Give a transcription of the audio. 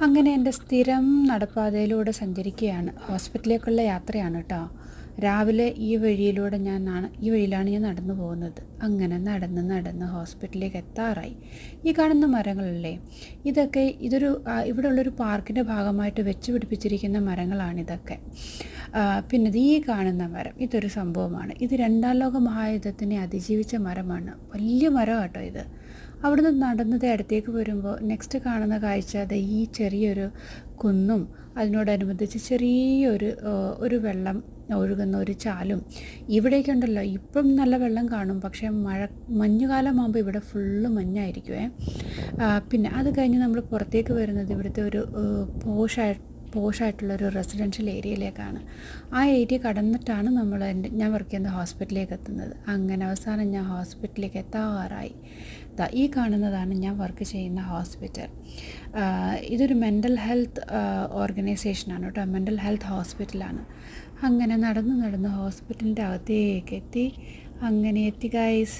അങ്ങനെ എൻ്റെ സ്ഥിരം നടപ്പാതയിലൂടെ സഞ്ചരിക്കുകയാണ്. ഹോസ്പിറ്റലിലേക്കുള്ള യാത്രയാണ് കേട്ടോ. രാവിലെ ഈ വഴിയിലാണ് ഞാൻ നടന്നു പോകുന്നത്. അങ്ങനെ നടന്ന് ഹോസ്പിറ്റലിലേക്ക് എത്താറായി. ഈ കാണുന്ന മരങ്ങളല്ലേ, ഇവിടെയുള്ളൊരു പാർക്കിൻ്റെ ഭാഗമായിട്ട് വെച്ച് പിടിപ്പിച്ചിരിക്കുന്ന മരങ്ങളാണിതൊക്കെ. പിന്നെ ഈ കാണുന്ന മരം ഇതൊരു സംഭവമാണ്. ഇത് രണ്ടാം ലോക മഹായുദ്ധത്തിനെ അതിജീവിച്ച മരമാണ്. വലിയ മരം കേട്ടോ ഇത്. അവിടുന്ന് നടന്നത് അടുത്തേക്ക് വരുമ്പോൾ നെക്സ്റ്റ് കാണുന്ന കാഴ്ച ഈ ചെറിയൊരു കുന്നും അതിനോടനുബന്ധിച്ച് ഒരു വെള്ളം ഒഴുകുന്ന ഒരു ചാലും. ഇവിടേക്കുണ്ടല്ലോ ഇപ്പം നല്ല വെള്ളം കാണും, പക്ഷേ മഞ്ഞുകാലമാകുമ്പോൾ ഇവിടെ ഫുള്ള് മഞ്ഞായിരിക്കുമേ. പിന്നെ അത് കഴിഞ്ഞ് നമ്മൾ പുറത്തേക്ക് വരുന്നത് ഇവിടുത്തെ ഒരു പോഷായിട്ടുള്ളൊരു റെസിഡൻഷ്യൽ ഏരിയയിലേക്കാണ്. ആ ഏരിയ കടന്നിട്ടാണ് ഞാൻ വർക്ക് ചെയ്യുന്ന ഹോസ്പിറ്റലിലേക്ക് എത്തുന്നത്. അങ്ങനെ അവസാനം ഞാൻ ഹോസ്പിറ്റലിലേക്ക് എത്താറായി. ഈ കാണുന്നതാണ് ഞാൻ വർക്ക് ചെയ്യുന്ന ഹോസ്പിറ്റൽ. ഇതൊരു മെൻ്റൽ ഹെൽത്ത് ഓർഗനൈസേഷനാണ് കേട്ടോ, മെൻ്റൽ ഹെൽത്ത് ഹോസ്പിറ്റലാണ്. അങ്ങനെ നടന്ന് ഹോസ്പിറ്റലിൻ്റെ അകത്തേക്ക് എത്തി. അങ്ങനെ എത്തി ഗൈസ്.